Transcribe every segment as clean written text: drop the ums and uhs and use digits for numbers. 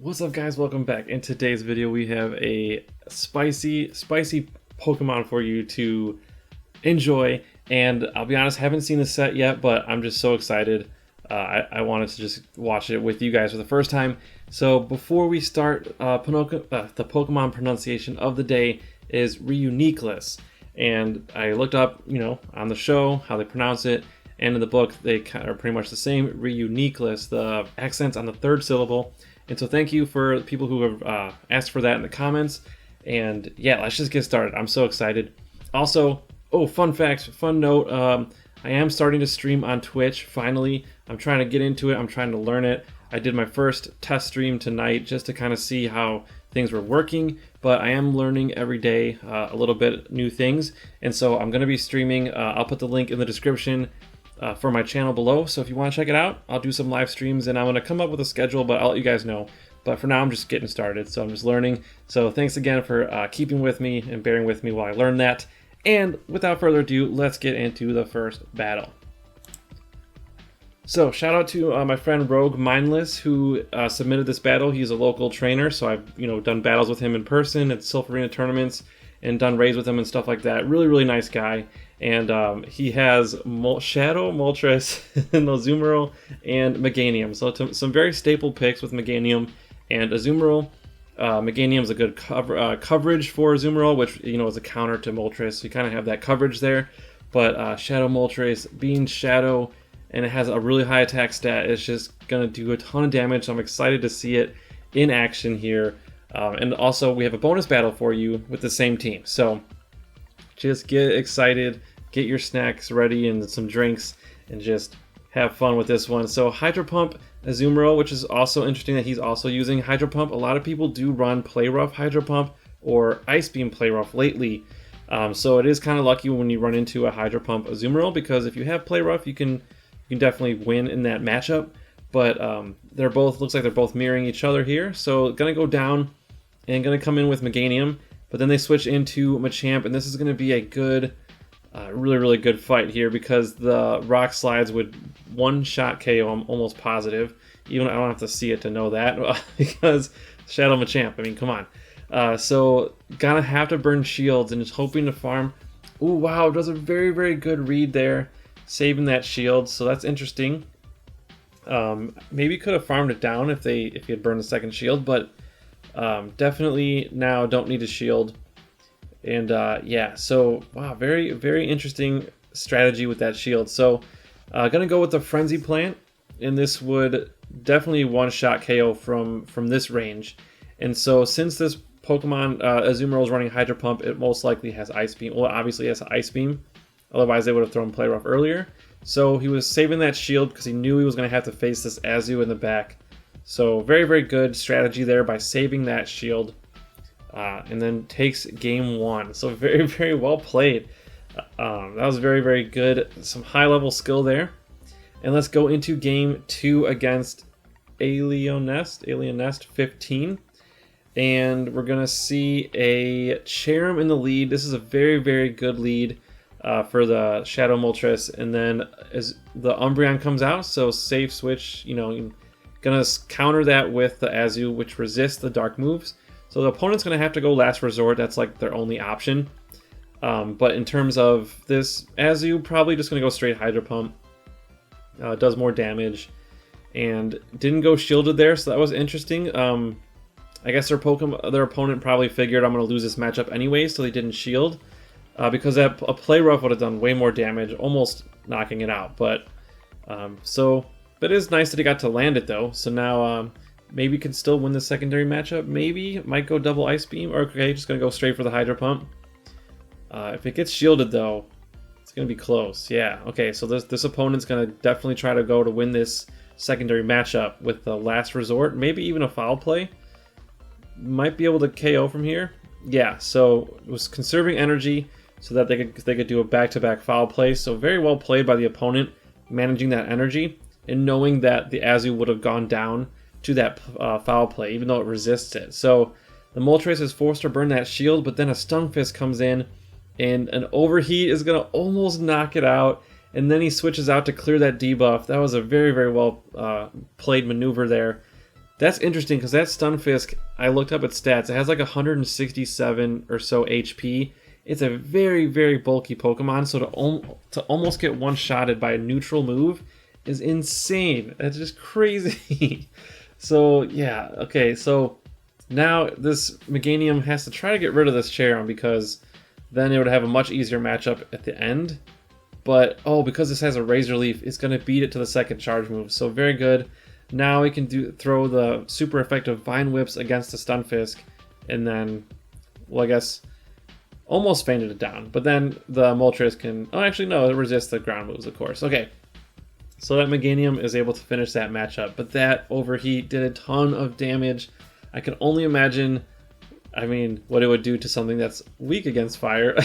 What's up, guys? Welcome back. In today's video we have a spicy Pokemon for you to enjoy, and I'll be honest, haven't seen the set yet, but I'm just so excited. I wanted to just watch it with you guys for the first time. So before we start, the Pokemon pronunciation of the day is Reuniqueless, and I looked up, on the show how they pronounce it, and in the book they are pretty much the same. Reuniqueless, the accent's on the third syllable. And so thank you for people who have asked for that in the comments. And yeah, let's just get started. I'm so excited. Also, fun note, I am starting to stream on Twitch, finally. I'm trying to get into it. I'm trying to learn it. I did my first test stream tonight just to kind of see how things were working. But I am learning every day a little bit new things. And so I'm going to be streaming. I'll put the link in the description for my channel below, so if you want to check it out, I'll do some live streams, and I'm going to come up with a schedule, but I'll let you guys know. But for now, I'm just getting started, so I'm just learning. So thanks again for keeping with me and bearing with me while I learn that. And without further ado, let's get into the first battle. So shout out to my friend Rogue Mindless, who submitted this battle. He's a local trainer, so I've done battles with him in person at Silpharina tournaments and done raids with him and stuff like that. Really nice guy. And he has Shadow, Moltres, and Azumarill, and Meganium. So some very staple picks with Meganium and Azumarill. Meganium's a good coverage for Azumarill, which is a counter to Moltres. So you kind of have that coverage there. But Shadow Moltres being Shadow, and it has a really high attack stat, it's just going to do a ton of damage. So I'm excited to see it in action here. And also, we have a bonus battle for you with the same team. So just get excited, get your snacks ready and some drinks, and just have fun with this one. So Hydro Pump Azumarill, which is also interesting that he's also using Hydro Pump. A lot of people do run Poliwrath Hydro Pump or Ice Beam Poliwrath lately. So it is kind of lucky when you run into a Hydro Pump Azumarill, because if you have Poliwrath, you can definitely win in that matchup. But looks like they're both mirroring each other here. So gonna go down and gonna come in with Meganium, but then they switch into Machamp, and this is gonna be a good, really good fight here, because the Rock Slides would one-shot KO, I'm almost positive. Even I don't have to see it to know that, because Shadow Machamp, I mean, come on. So gonna have to burn shields and just hoping to farm. Oh wow, does a very good read there, saving that shield, so that's interesting. Maybe could have farmed it down if he had burned the second shield, but definitely now don't need a shield. And yeah, so wow, very interesting strategy with that shield. So gonna go with the Frenzy Plant, and this would definitely one-shot KO from this range. And so since this Pokemon Azumarill is running Hydro Pump, it most likely has Ice Beam. Well, obviously it has Ice Beam, otherwise they would have thrown Poliwrath earlier. So he was saving that shield because he knew he was going to have to face this Azu in the back. So very good strategy there by saving that shield, and then takes game one. So very well played. That was very good. Some high level skill there. And let's go into game two against Alien Nest 15. And we're gonna see a Cherrim in the lead. This is a very good lead for the Shadow Moltres, and then as the Umbreon comes out, so safe switch, gonna counter that with the Azu, which resists the dark moves. So the opponent's gonna have to go Last Resort. That's like their only option. But in terms of this Azu, probably just gonna go straight Hydro Pump. Does more damage, and didn't go shielded there, so that was interesting. I guess their opponent probably figured I'm gonna lose this matchup anyway, so they didn't shield. Because a Poliwrath would have done way more damage, almost knocking it out. But it is nice that he got to land it though. So now maybe can still win the secondary matchup. Maybe might go double Ice Beam. Or okay, just gonna go straight for the Hydro Pump. If it gets shielded though, it's gonna be close. Yeah. Okay. So this opponent's gonna definitely try to go to win this secondary matchup with the Last Resort. Maybe even a Foul Play. Might be able to KO from here. Yeah. So it was conserving energy so that they could do a back-to-back Foul Play. So very well played by the opponent, managing that energy and knowing that the Azu would have gone down to that Foul Play, even though it resists it. So the Moltres is forced to burn that shield, but then a Stunfisk comes in, and an Overheat is going to almost knock it out, and then he switches out to clear that debuff. That was a very well played maneuver there. That's interesting because that Stunfisk, I looked up its stats. It has like 167 or so HP. It's a very, very bulky Pokemon, so to almost get one-shotted by a neutral move is insane. That's just crazy. So, yeah, okay, so now this Meganium has to try to get rid of this Cherrim because then it would have a much easier matchup at the end. But, oh, because this has a Razor Leaf, it's going to beat it to the second charge move. So, very good. Now we can throw the super effective Vine Whips against the Stunfisk, and then, well, I guess almost fainted it down. But then the Moltres can... Oh, actually, no, it resists the ground moves, of course. Okay. So that Meganium is able to finish that matchup. But that Overheat did a ton of damage. I can only imagine, I mean, what it would do to something that's weak against fire.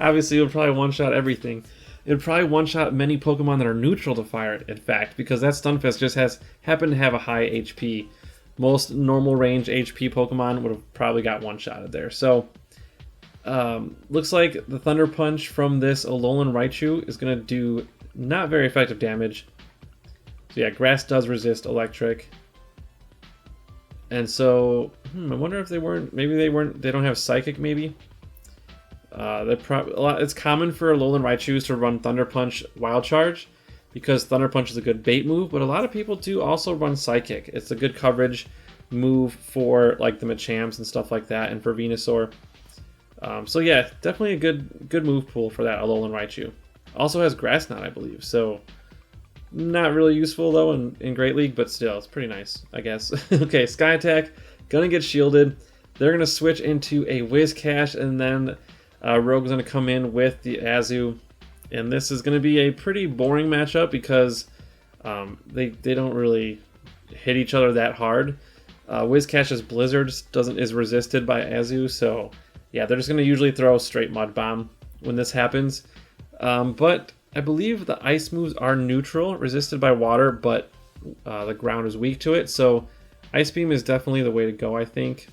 Obviously, it would probably one-shot everything. It would probably one-shot many Pokemon that are neutral to fire, in fact, because that Stunfisk just happened to have a high HP. Most normal range HP Pokemon would have probably got one-shotted there. So, looks like the Thunder Punch from this Alolan Raichu is going to do not very effective damage. So yeah, Grass does resist Electric. And so, I wonder if they don't have Psychic maybe? It's common for Alolan Raichus to run Thunder Punch Wild Charge because Thunder Punch is a good bait move, but a lot of people do also run Psychic. It's a good coverage move for like the Machamps and stuff like that, and for Venusaur. So yeah, definitely a good move pool for that Alolan Raichu. Also has Grass Knot, I believe, so not really useful though in Great League, but still, it's pretty nice, I guess. Okay, Sky Attack, gonna get shielded. They're gonna switch into a Whiscash, and then Rogue's gonna come in with the Azu, and this is gonna be a pretty boring matchup because they don't really hit each other that hard. Whiscash's Blizzard is resisted by Azu, so yeah, they're just gonna usually throw straight Mud Bomb when this happens. But I believe the ice moves are neutral, resisted by water, but the ground is weak to it, so Ice Beam is definitely the way to go, I think.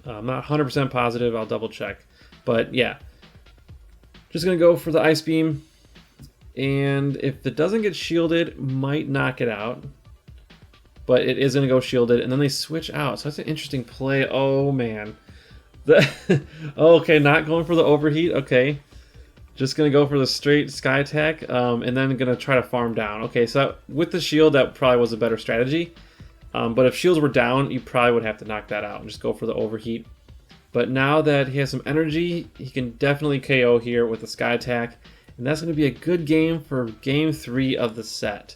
I'm not 100% positive, I'll double check. But yeah, just going to go for the Ice Beam, and if it doesn't get shielded, might knock it out. But it is going to go shielded, and then they switch out, so that's an interesting play. Oh man. Okay, not going for the Overheat, okay. Just going to go for the straight Sky Attack, and then going to try to farm down. Okay, so with the shield, that probably was a better strategy. But if shields were down, you probably would have to knock that out and just go for the Overheat. But now that he has some energy, he can definitely KO here with the Sky Attack. And that's going to be a good game for Game 3 of the set.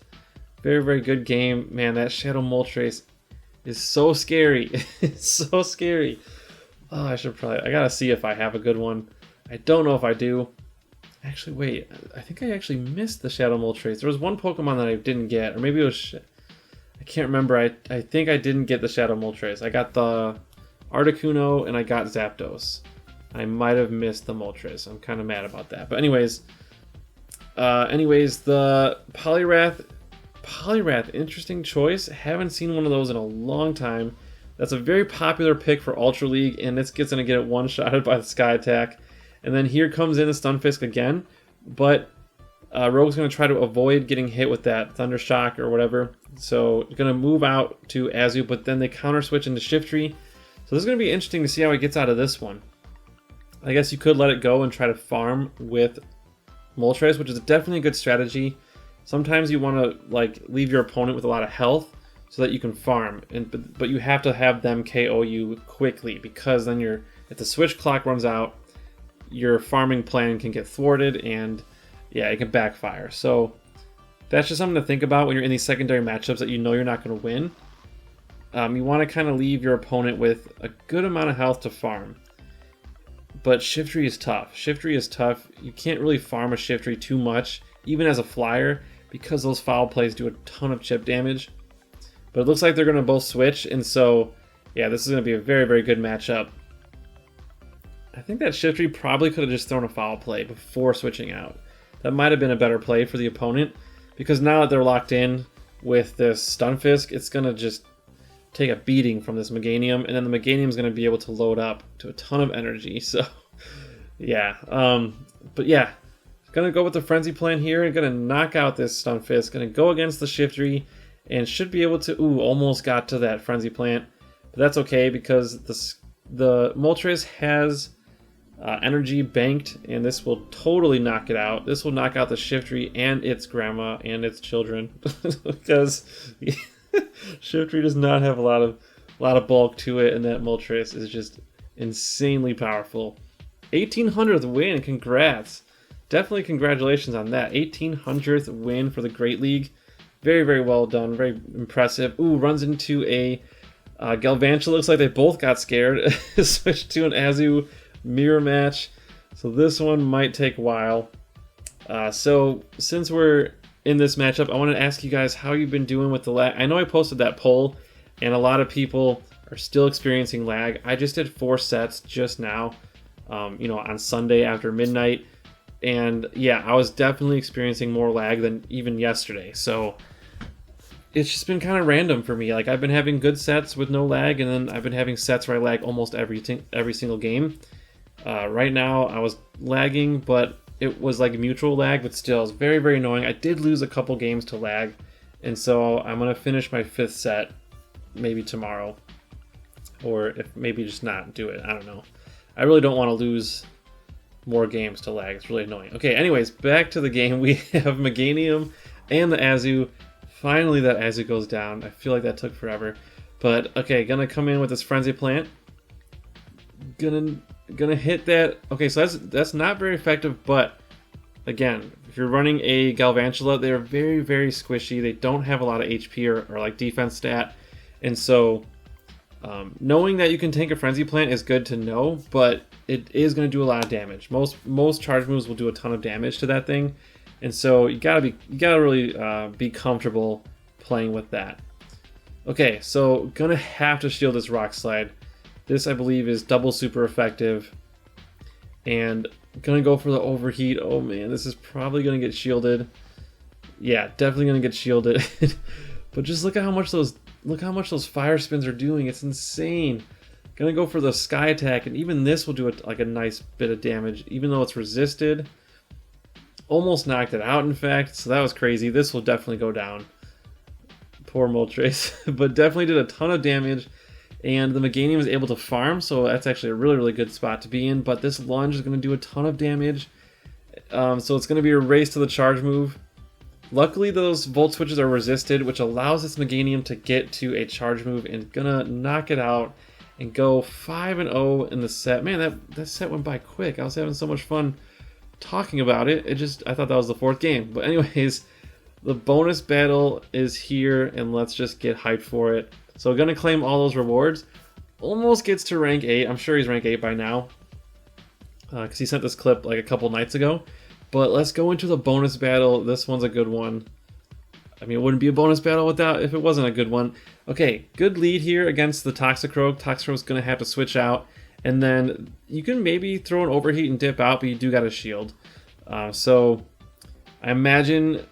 Very, very good game. Man, that Shadow Moltres is so scary. It's so scary. Oh, I gotta see if I have a good one. I don't know if I do. Actually, wait. I think I actually missed the Shadow Moltres. There was one Pokemon that I didn't get. Or maybe it was... I can't remember. I think I didn't get the Shadow Moltres. I got the Articuno and I got Zapdos. I might have missed the Moltres. I'm kind of mad about that. But anyways, the Poliwrath, interesting choice. Haven't seen one of those in a long time. That's a very popular pick for Ultra League, and it's going to get it one-shotted by the Sky Attack. And then here comes in the Stunfisk again, but Rogue's going to try to avoid getting hit with that Thunder Shock or whatever. So going to move out to Azu, but then they counter switch into Shiftry. So this is going to be interesting to see how he gets out of this one. I guess you could let it go and try to farm with Moltres, which is definitely a good strategy. Sometimes you want to like leave your opponent with a lot of health so that you can farm, but you have to have them KO you quickly, because then if the switch clock runs out, your farming plan can get thwarted, and yeah, it can backfire. So that's just something to think about when you're in these secondary matchups that you know you're not going to win. You want to kind of leave your opponent with a good amount of health to farm. But Shiftry is tough. Shiftry is tough. You can't really farm a Shiftry too much, even as a flyer, because those foul plays do a ton of chip damage. But it looks like they're going to both switch, and so, yeah, this is going to be a very, very good matchup. I think that Shiftry probably could have just thrown a foul play before switching out. That might have been a better play for the opponent, because now that they're locked in with this Stunfisk, it's going to just take a beating from this Meganium, and then the Meganium is going to be able to load up to a ton of energy. So, yeah. But yeah, going to go with the Frenzy plan here and going to knock out this Stunfisk. Going to go against the Shiftry, and should be able to... Ooh, almost got to that Frenzy Plant. But that's okay because the Moltres has energy banked, and this will totally knock it out. This will knock out the Shiftry and its grandma and its children because Shiftry does not have a lot of bulk to it, and that Moltres is just insanely powerful. 1800th win, congrats. Definitely congratulations on that. 1800th win for the Great League. Very, very well done. Very impressive. Ooh, runs into a Galvantula. Looks like they both got scared. Switched to an Azu mirror match. So this one might take a while. So since we're in this matchup, I want to ask you guys how you've been doing with the lag. I know I posted that poll, and a lot of people are still experiencing lag. I just did 4 sets just now, on Sunday after midnight. And yeah, I was definitely experiencing more lag than even yesterday. So it's just been kind of random for me. Like, I've been having good sets with no lag, and then I've been having sets where I lag almost every single game. Right now, I was lagging, but it was like mutual lag, but still, it's very, very annoying. I did lose a couple games to lag, and so I'm going to finish my 5th set maybe tomorrow. Or if maybe just not do it. I don't know. I really don't want to lose more games to lag. It's really annoying. Okay, anyways, back to the game. We have Meganium and the Azu. Finally, that Azu goes down. I feel like that took forever. But, okay, gonna come in with this Frenzy Plant. Gonna hit that. Okay, so that's not very effective, but again, if you're running a Galvantula, they're very, very squishy. They don't have a lot of HP or like defense stat. And so knowing that you can tank a Frenzy Plant is good to know, but it is going to do a lot of damage. Most charge moves will do a ton of damage to that thing, and so you gotta really be comfortable playing with that. Okay, so gonna have to shield this Rock Slide. This, I believe, is double super effective, and gonna go for the Overheat. Oh man, this is probably gonna get shielded. Yeah, definitely gonna get shielded. But just look at how much those fire spins are doing. It's insane. Gonna go for the Sky Attack, and even this will do like a nice bit of damage, even though it's resisted. Almost knocked it out, in fact, so that was crazy. This will definitely go down. Poor Moltres, but definitely did a ton of damage, and the Meganium is able to farm, so that's actually a really, really good spot to be in, but this lunge is going to do a ton of damage, so it's going to be a race to the charge move. Luckily, those Volt Switches are resisted, which allows this Meganium to get to a charge move and gonna knock it out and go 5-0 in the set. Man, that set went by quick. I was having so much fun talking about it. I thought that was the 4th game. But anyways, the bonus battle is here, and let's just get hyped for it. So gonna claim all those rewards. Almost gets to rank 8. I'm sure he's rank 8 by now, because he sent this clip like a couple nights ago. But let's go into the bonus battle. This one's a good one. I mean, it wouldn't be a bonus battle if it wasn't a good one. Okay, good lead here against the Toxicroak. Toxicroak's going to have to switch out. And then you can maybe throw an Overheat and dip out, but you do got a shield. So I imagine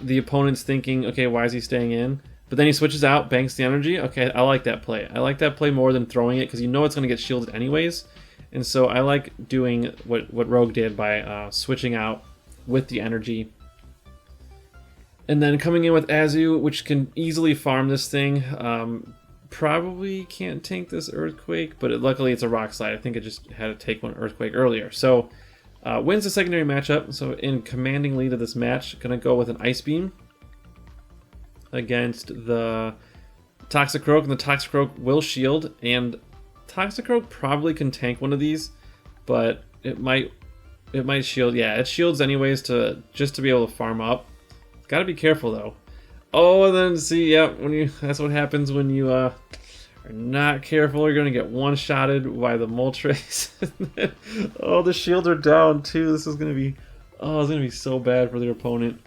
the opponent's thinking, okay, why is he staying in? But then he switches out, banks the energy. Okay, I like that play. I like that play more than throwing it, because you know it's going to get shielded anyways. And so I like doing what Rogue did by switching out with the energy. And then coming in with Azu, which can easily farm this thing. Probably can't tank this Earthquake, but luckily it's a Rock Slide. I think it just had to take one Earthquake earlier. So wins the secondary matchup. So in commanding lead of this match, going to go with an Ice Beam against the Toxicroak. And the Toxicroak will shield, and Toxicroak probably can tank one of these, but it might shield. Yeah, it shields anyways just to be able to farm up. Gotta be careful though. Oh, and then see, yeah, that's what happens when you are not careful. You're gonna get one-shotted by the Moltres. Oh, the shields are down too. This is gonna be, it's gonna be so bad for their opponent.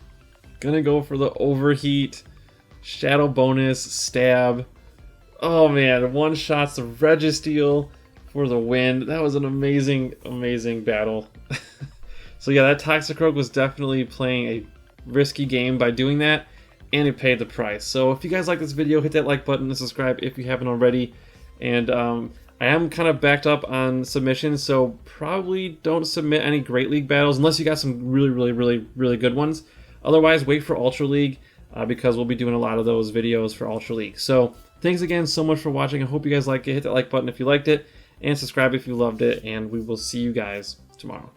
Gonna go for the Overheat, Shadow bonus, stab. Oh man, one shots the Registeel for the win. That was an amazing, amazing battle. So yeah, that Toxicroak was definitely playing a risky game by doing that, and it paid the price. So if you guys like this video, hit that like button and subscribe if you haven't already. And I am kind of backed up on submissions, so probably don't submit any Great League battles unless you got some really, really, really, really good ones. Otherwise, wait for Ultra League. because we'll be doing a lot of those videos for Ultra League. So thanks again so much for watching. I hope you guys liked it. Hit that like button if you liked it, and subscribe if you loved it, and we will see you guys tomorrow.